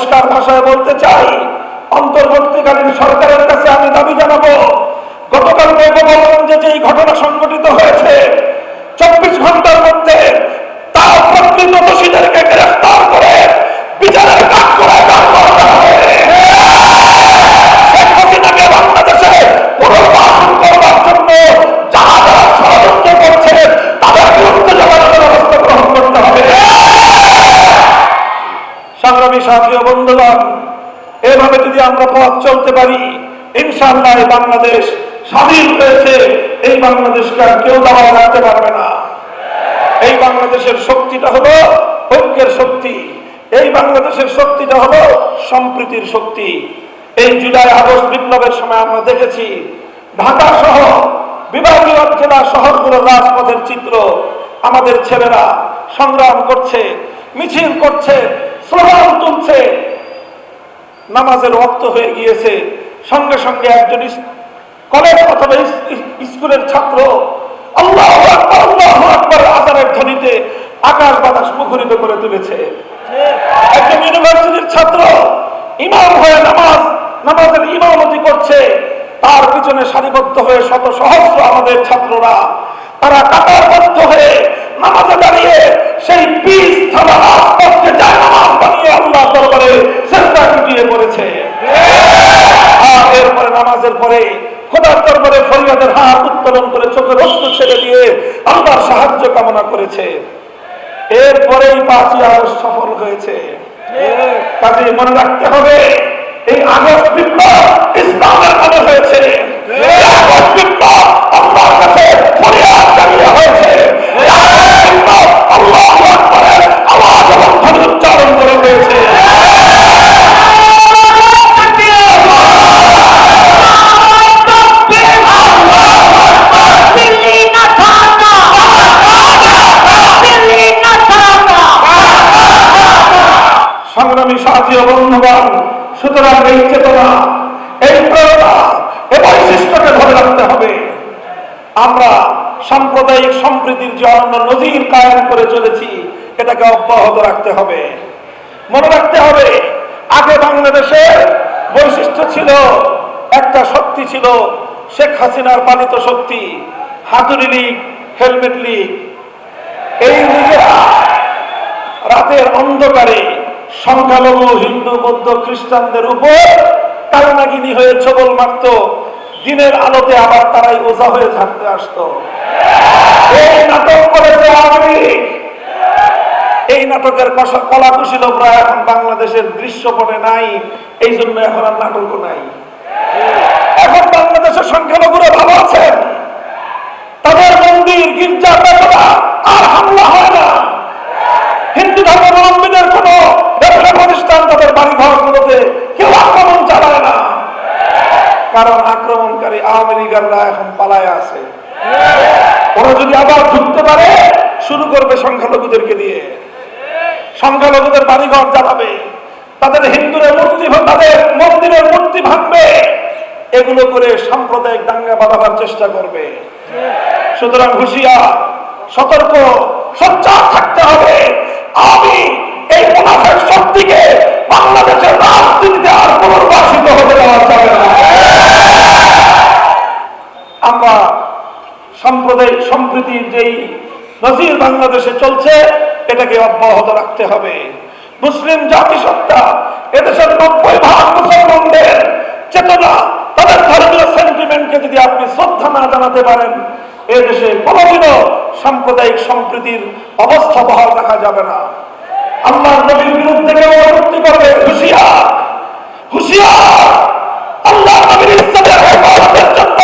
পরিষ্কার ভাষায় বলতে চাই, অন্তর্বর্তীকালীন সরকারের কাছে আমি দাবি জানাবো, গতকাল গোপালগঞ্জে যে ঘটনা সংঘটিত হয়েছে 24 ঘন্টার মধ্যে তার প্রকৃত দোষীদেরকে গ্রেফতার করে বিচারের কাঠগড়ায় দাঁড় করাতে হবে। শেখ হাসিনাকে বাংলাদেশে পুনর্বাসন করবার জন্য যারা যারা ষড়যন্ত্র করছে তাদের বিরুদ্ধে জবাবের ব্যবস্থা গ্রহণ করতে হবে। সংগ্রামী সাথী ও বন্ধুগণ, এভাবে যদি আমরা পথ চলতে পারি, ইনশাআল্লাহ এই বাংলাদেশ স্বাধীন হয়েছে। এই বাংলাদেশকে আর কেউ দাবায় রাখতে পারবে না। এই বাংলাদেশের শক্তিটা হলো ঐক্যের শক্তি, এই বাংলাদেশের শক্তিটা হলো সম্প্রীতির শক্তি। এই জুলাই আগস্ট বিপ্লবের সময় আমরা দেখেছি ঢাকা সহ বিভাগীয় জেলা শহরগুলোর রাজপথের চিত্র। আমাদের ছেলেরা সংগ্রাম করছে, মিছিল করছে, স্লোগান তুলছে। নামাজের ওয়াক্ত হয়ে গিয়েছে, সঙ্গে সঙ্গে একজন কলেজ অথবা স্কুলের ছাত্র আল্লাহু আকবার আল্লাহু আকবার আযানের ধ্বনিতে আকাশ বাতাস মুখরিত করে তুলেছে। একজন ইউনিভার্সিটির ছাত্র ইমাম হয়ে নামাজের ইমামতি করছে, তার পিছনে সারিবদ্ধ হয়ে শত সহস্র আমাদের ছাত্ররা, তারা কাতারবদ্ধ হয়ে নামাজে দাঁড়িয়ে সেই পিস থালা রাজপথকে যায় নামাজ বানিয়ে আল্লাহর দরবারে সেজদা কুটিয়ে পড়েছে। আর এরপরে নামাজের পরে খোদার দরবারে ফরিয়াদের হাত উত্তোলন করে চোখের অশ্রু ছেড়ে দিয়ে আল্লাহর সাহায্য কামনা করেছে। এরপরেই 5ই আগস্ট সফল হয়েছে। কাজে মনে রাখতে হবে, এই আগস্ট বিপ্লব ইসলামের নামে হয়েছে। আগস্ট বিপ্লব আল্লাহর কাছে ফরিয়াদ জানিয়ে হয়েছে। আগস্ট বিপ্লব আল্লাহু আকবারের আওয়াজ এবং ধ্বনি উচ্চারণ করে হয়েছে। সংগ্রামী সাথী ও বন্ধুগণ, সুতরাং এই চেতনা, এই প্রেরণা, এই বৈশিষ্ট্যকে ধরে রাখতে হবে। আমরা সাম্প্রদায়িক সম্প্রীতির যে অনন্য নজির কায়েম করে চলেছি, এটাকে অব্যাহত রাখতে হবে। মনে রাখতে হবে, আগে বাংলাদেশের বৈশিষ্ট্য ছিল, একটা শক্তি ছিল শেখ হাসিনার পালিত শক্তি, হাতুড়ি লীগ, হেলমেট লীগ। এই লীগেরা রাতের অন্ধকারে সংখ্যালঘু হিন্দু বৌদ্ধ খ্রিস্টানদের উপর কালনাগিনী হয়ে ছবল মারত, দিনের আলোতে আবার তারাই ওঝা হয়ে থাকতে আসতো। এই নাটক করেছে আওয়ামী লীগ। এই নাটকের কলা কুশীলরা এখন বাংলাদেশের দৃশ্যপটে নাই, এই জন্য এখন আর নাটকও নাই। এখন বাংলাদেশের সংখ্যালঘুরা ভালো আছেন, তাদের মন্দির গির্জা বেতরা আর হামলা হয় না। হিন্দু ধর্মাবলম্বীদের কোন ব্যবসা প্রতিষ্ঠান তাদের বাড়িঘরগুলোতে কেউ আক্রমণ চালায় না, কারণ আক্রমণকারী আওয়ামী লীগাররা এখন পালায় আছে। ওরা যদি আবার ঢুকতে পারে, শুরু করবে সংখ্যালঘুদেরকে দিয়ে, সংখ্যালঘুদের বাড়িঘর জ্বালাবে, তাদের হিন্দুদের মূর্তি, তাদের মন্দিরের মূর্তি ভাঙবে, এগুলো করে সাম্প্রদায়িক দাঙ্গা বাঁধাবার চেষ্টা করবে। সুতরাং হুঁশিয়ার, সতর্ক, সোচ্চার থাকতে হবে। আমি এই মুনাফিক শক্তিকে বাংলাদেশের রাজনীতিতে আর পুনর্বাসিত হতে দেওয়া যাবে না। আমরা সাম্প্রদায়িক সম্প্রীতির যেই নজির বাংলাদেশে চলছে, এটাকে অব্যাহত রাখতে হবে। মুসলিম জাতিসত্তা, এদেশের 90% মুসলমানদের চেতনা, তাদের ধর্মীয় সেন্টিমেন্টকে যদি আপনি শ্রদ্ধা না জানাতে পারেন, এদেশে কোনোদিনও সাম্প্রদায়িক সম্প্রীতির অবস্থা বহাল রাখা যাবে না। আল্লাহর নবীর বিরুদ্ধে কেউ আপত্তি করবে, হুঁশিয়ার, হুঁশিয়ার। আল্লাহর নবীর ইজ্জতের হেফাজতের জন্য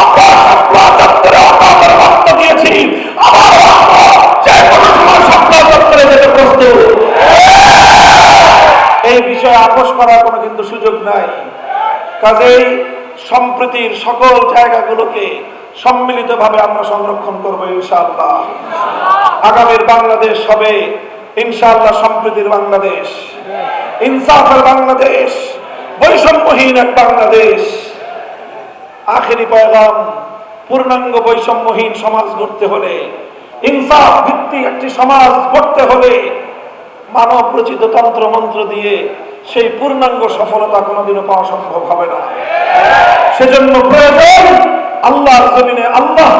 আমরা শাপলা চত্বরে অকাতরে রক্ত দিয়েছি, আবারও আমরা যে কোনো সময় শাপলা চত্বরে যেতে প্রস্তুত। এই বিষয়ে আপোষ করার কোনো কিন্তু সুযোগ নাই। কাজেই সম্প্রীতির সকল জায়গাগুলোকে সম্মিলিতভাবে আমরা সংরক্ষণ করব ইনশাআল্লাহ। আগামীর বাংলাদেশ হবে ইনশাআল্লাহ সম্প্রীতির বাংলাদেশ, ইনসাফের বাংলাদেশ, বৈষম্যহীন এক বাংলাদেশ। আখেরি পয়গাম, পূর্ণাঙ্গ বৈষম্যহীন সমাজ গড়তে হলে, ইনসাফ ভিত্তিক একটি সমাজ গড়তে হলে মানব রচিত তন্ত্র মন্ত্র দিয়ে সেই পূর্ণাঙ্গ সফলতা কোনোদিনও পাওয়া সম্ভব হবে না। সেজন্য প্রয়োজন আল্লাহর জমিনে আল্লাহ